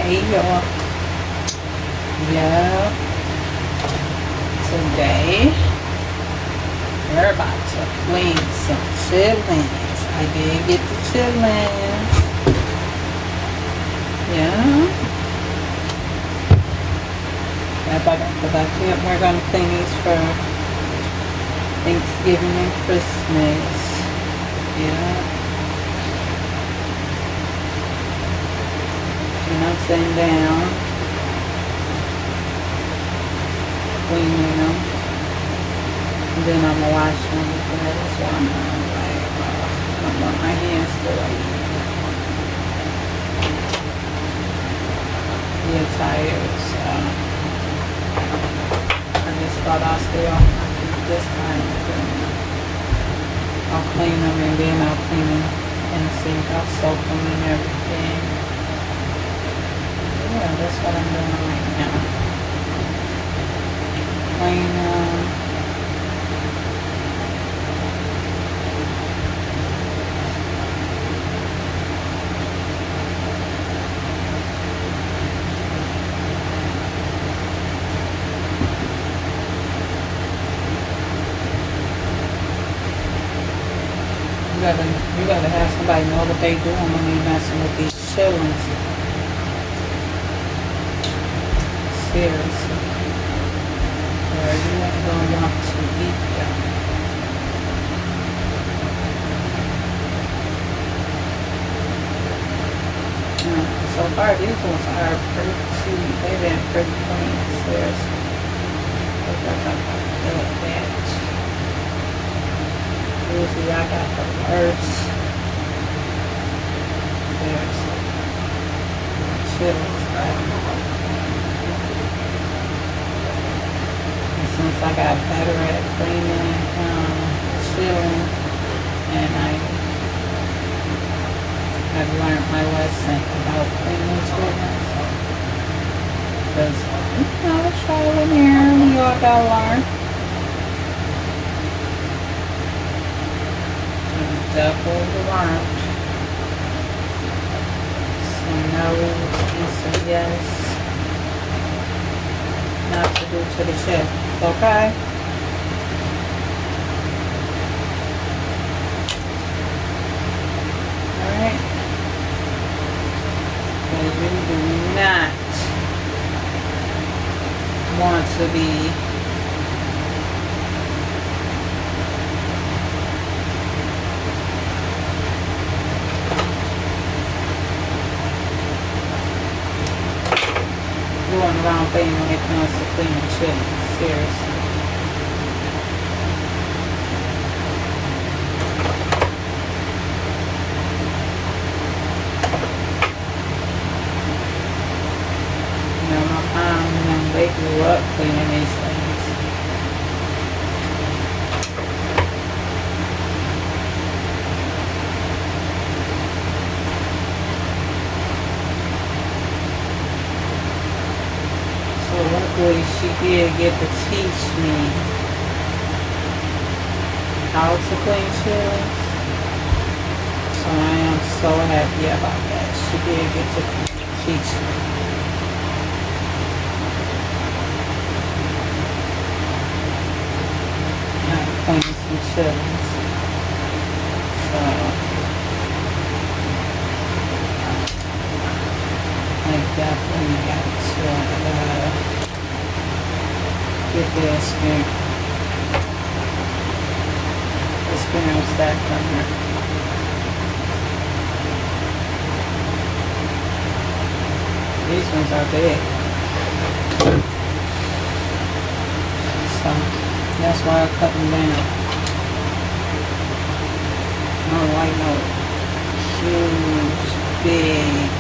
Hey y'all. Yeah. Today we're about to clean some chitlins. I did get the chitlins. Yeah. We're gonna clean these for Thanksgiving and Christmas. Yeah. And I'm sitting down, cleaning them, and then I'm gonna wash them because I'm like, I don't want my hands to get tired, so I just thought I'll stay off my feet this time. I'll clean them and then I'll clean them in the sink. I'll soak them and everything. Yeah, that's what I'm doing right now. Clean them. You gotta have somebody know what they doing when they messing with these chitlins. Seriously. Or you ain't gonna want to eat them. So far these ones are they've been pretty clean, seriously. Usually I got the worst. There's chitlins, right? And since I got better at cleaning chitlins, and I've learned my lesson about cleaning chitlins. Because, trial and error, we all gotta learn. Definitely learned some no's and some yes not to do to the chip. Okay? Alright? Because you do not want to be doing the wrong thing when it comes to cleaning chitlins. Seriously. You know, my mom and them, they grew up cleaning these things. Luckily, she did get to teach me how to clean chitlins. So I am so happy about that. She did get to teach me. How to clean some chitlins. So I definitely got to get the experience that from her. These ones are big. So that's why I cut them down. I don't like no huge, big.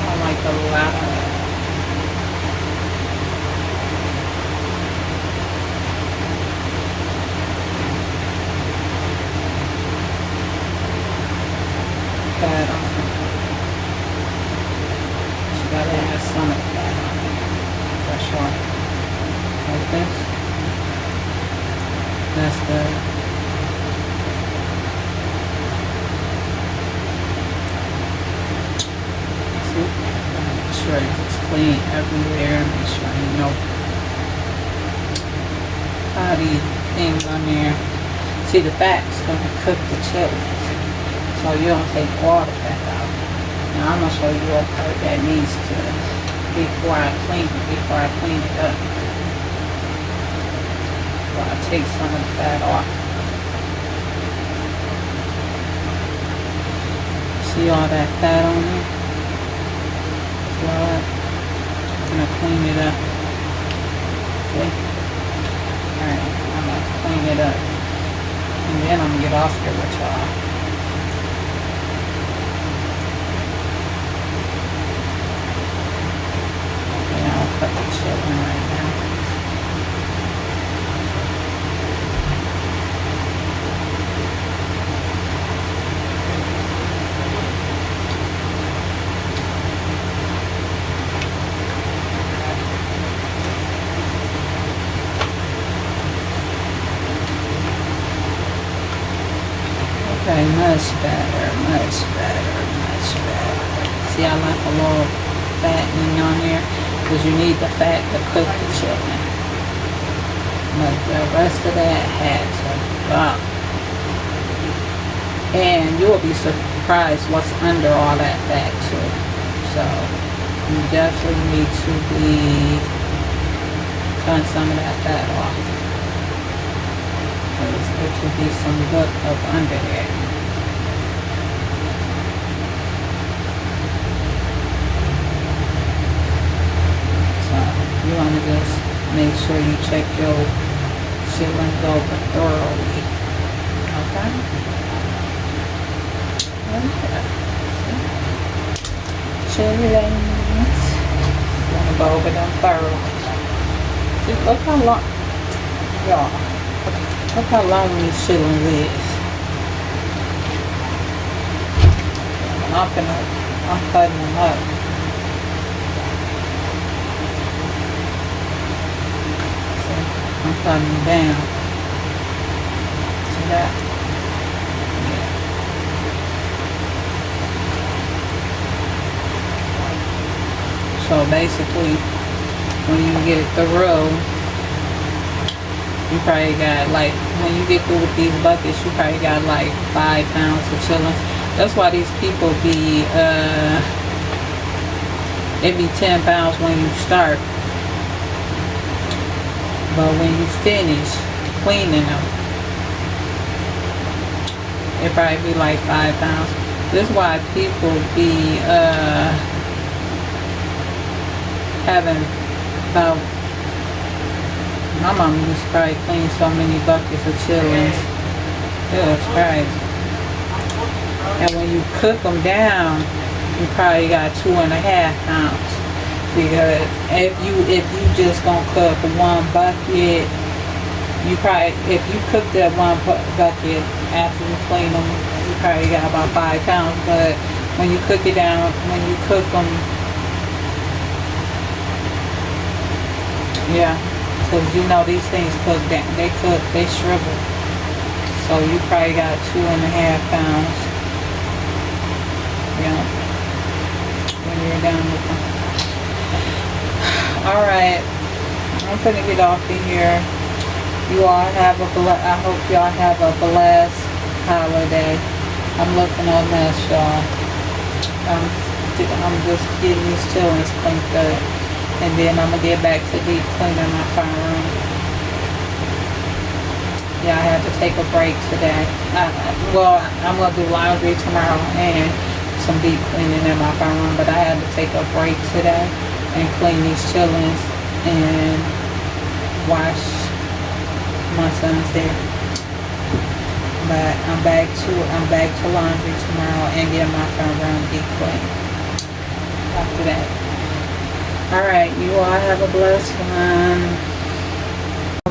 I like a lot of fat on it. You gotta have some of that on it. For sure. Like this. That's good. clean everywhere. Make sure you know all these things on there. See, the fat's gonna cook the chitlins, so you don't take all the fat out. Now I'm gonna show you what part that needs to before I clean it up. Before I take some of the fat off. See all that fat on there? Well, I'm gonna clean it up. See? Alright, I'm about to clean it up. And then I'm gonna get off here with y'all. Okay, I'll cut the chitlin right now. Okay, much better, much better, much better. See, I left a little fattening on there because you need the fat to cook the chicken. But the rest of that had to go. And you'll be surprised what's under all that fat too. So you definitely need to be cutting some of that fat off. It could be some good up under there. So you want to just make sure you check your chitlins over thoroughly. Okay? Chitlins. You want to go over them thoroughly. See, look how long, y'all. Look how long these chitlins is. I'm cutting them up. See, I'm cutting them down. See that? Yeah. So basically, when you get through, you probably got like, when you get through with these buckets, you probably got like 5 pounds of chitlins. That's why these people be, it be 10 pounds when you start. But when you finish cleaning them, it probably be like 5 pounds. This is why people be, having about, my mom used to probably clean so many buckets of chitlins. It was crazy. And when you cook them down, you probably got 2.5 pounds. Because if you just gonna cook one bucket, you probably, if you cook that one bucket after you clean them, you probably got about 5 pounds. But when you cook it down, when you cook them, yeah. Because you know these things cook down, they shrivel. So you probably got 2.5 pounds. Yeah. When you're done with them. Alright. I'm gonna get off of here. You all have I hope y'all have a blessed holiday. I'm looking a mess, y'all. I'm just getting these chitlins cleaned up. And then I'm going to get back to deep cleaning my front room. Yeah, I had to take a break today. Well, I'm going to do laundry tomorrow and some deep cleaning in my front room. But I had to take a break today and clean these chitlins and wash my son's hair. But I'm back to laundry tomorrow and get my front room deep clean after that. Alright, you all have a blessed one.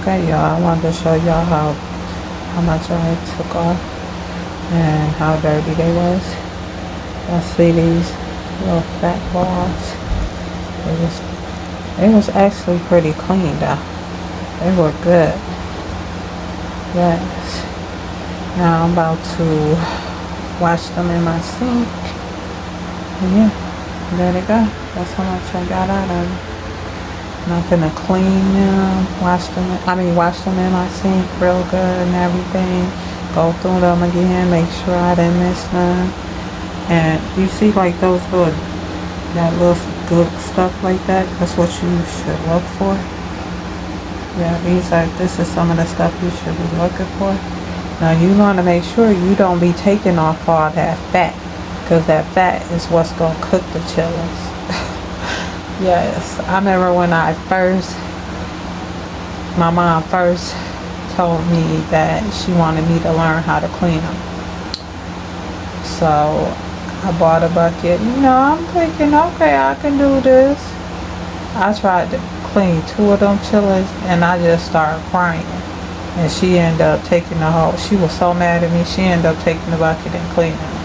Okay, y'all, I wanted to show y'all how much I took off and how dirty they was. Y'all see these little fat balls? It was actually pretty clean though. They were good. Yes. Now I'm about to wash them in my sink. And yeah. there they go. That's how much I got out of it. And I'm gonna clean them, wash them in my sink real good and everything. Go through them again, make sure I didn't miss none. And you see like those little, that little good stuff like that, that's what you should look for. Yeah, this is some of the stuff you should be looking for. Now you want to make sure you don't be taking off all that fat, because that fat is what's going to cook the chitlins. Yes, I remember when my mom first told me that she wanted me to learn how to clean them. So I bought a bucket. I'm thinking, okay, I can do this. I tried to clean 2 of them chitlins and I just started crying. And she ended up taking the whole, she was so mad at me, she ended up taking the bucket and cleaning them.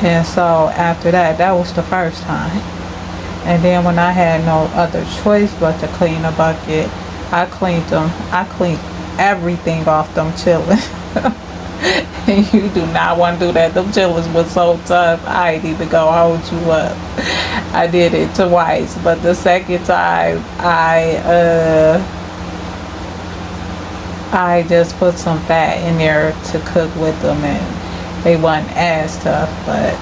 And so after that was the first time. And then when I had no other choice but to clean a bucket, I cleaned them. I cleaned everything off them chitlins. And you do not want to do that. Them chitlins was so tough. I ain't even go hold you up. I did it twice, but the second time I just put some fat in there to cook with them, and they wasn't as tough. But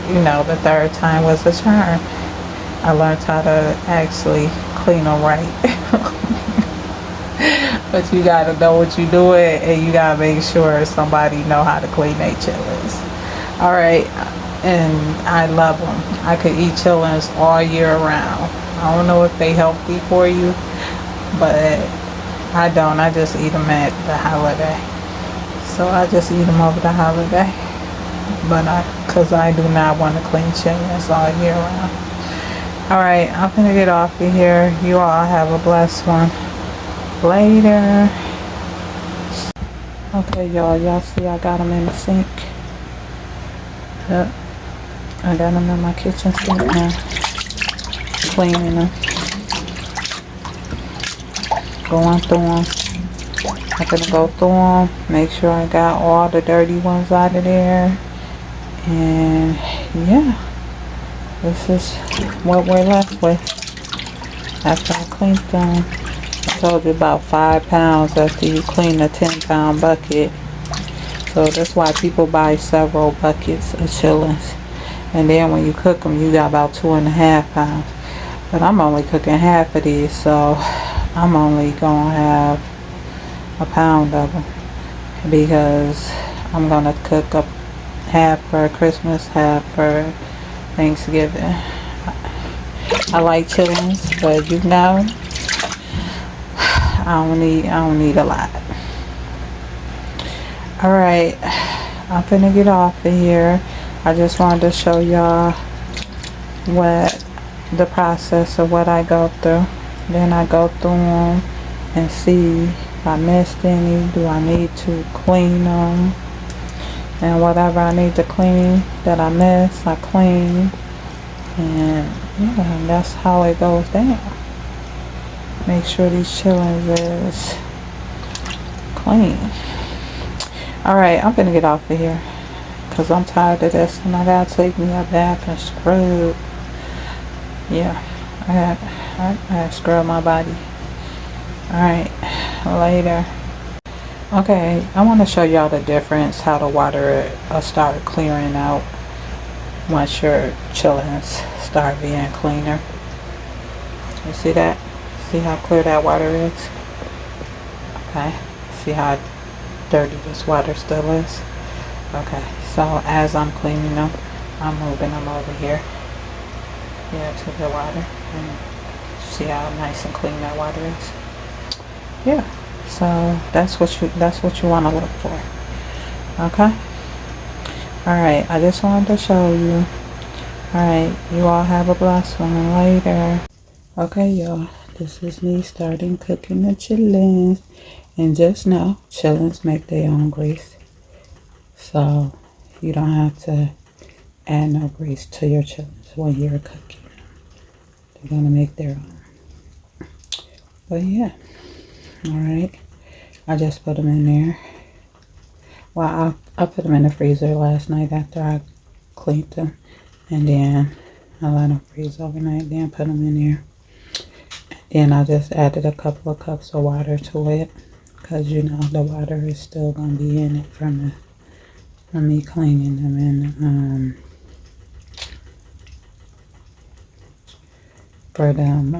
the third time was a charm. I learned how to actually clean them right. But you gotta know what you're doing, and you gotta make sure somebody know how to clean their chitlins. All right, and I love them. I could eat chitlins all year round. I don't know if they healthy for you, but I don't. I just eat them at the holiday. So I just eat them over the holiday. But because I do not want to clean chitlins all year round. All right, I'm gonna get off of here. You all have a blessed one. Later. Okay, y'all see I got them in the sink. Yep, I got them in my kitchen sink now, cleaning them, going through them. I'm gonna go through them, make sure I got all the dirty ones out of there, and yeah, this is what we're left with after I cleaned them. I told you about 5 pounds after you clean a 10-pound bucket. So that's why people buy several buckets of chitlins. And then when you cook them, you got about 2.5 pounds. But I'm only cooking half of these, so I'm only gonna have a pound of them, because I'm gonna cook up half for Christmas, half for Thanksgiving. I like chitlins, but I don't need a lot. Alright, I'm finna get off of here. I just wanted to show y'all what the process of what I go through. Then I go through them and see if I missed any. Do I need to clean them? And whatever I need to clean that I missed, I clean. And yeah, that's how it goes down. Make sure these chitlins is clean. Alright, I'm gonna get off of here because I'm tired of this and I gotta take me a bath and scrub. Yeah, I gotta scrub my body. Alright, later. Okay, I want to show y'all the difference, how the water start clearing out once your chitlins start being cleaner. You see that? See how clear that water is? Okay. See how dirty this water still is? Okay. So as I'm cleaning them, I'm moving them over here. Yeah, to the water. And see how nice and clean that water is? Yeah. So that's what you want to look for. Okay. Alright. I just wanted to show you. Alright. You all have a blessed one. Later. Okay, y'all. This is me starting cooking the chitlins. And just know, chitlins make their own grease. So, you don't have to add no grease to your chitlins when you're cooking. They're going to make their own. But yeah. Alright. I just put them in there. Well, I put them in the freezer last night after I cleaned them. And then I let them freeze overnight, then put them in there. Then I just added a couple of cups of water to it, because you know the water is still gonna be in it from me cleaning them and for them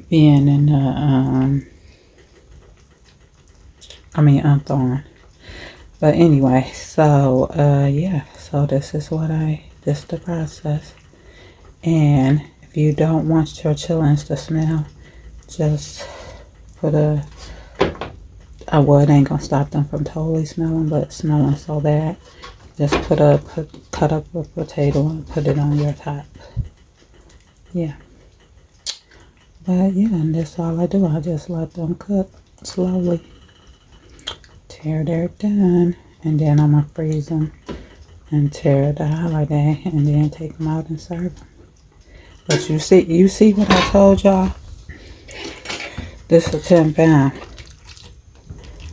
being in the unthawing. But anyway, so yeah, so this is the process. And if you don't want your chillings to smell, just put well, it ain't gonna stop them from totally smelling, but smelling so bad, just cut up a potato and put it on your top. Yeah. But yeah, and that's all I do. I just let them cook slowly till they're done, and then I'm gonna freeze them until the holiday, and then take them out and serve them. But you see what I told y'all? This is a 10 pound.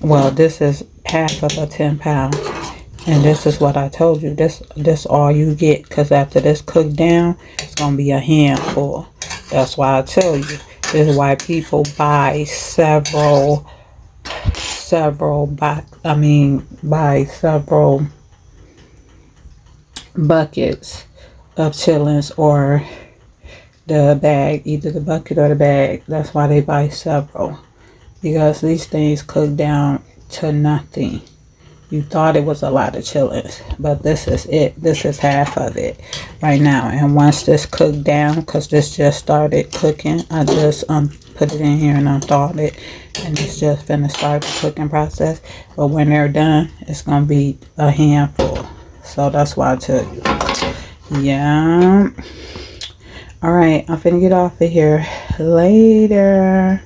Well, this is half of a 10 pound. And this is what I told you. This all you get. Because after this cooked down, it's going to be a handful. That's why I tell you. This is why people buy several buckets of chillings, or the bag, either the bucket or the bag. That's why they buy several, because these things cook down to nothing. You thought it was a lot of chillings, but this is it. This is half of it right now. And once this cooked down, because this just started cooking, I just put it in here and unthawed it, and it's just gonna start the cooking process. But when they're done, it's gonna be a handful. So that's why I tell you. Yeah. All right, I'm finna get off of here later.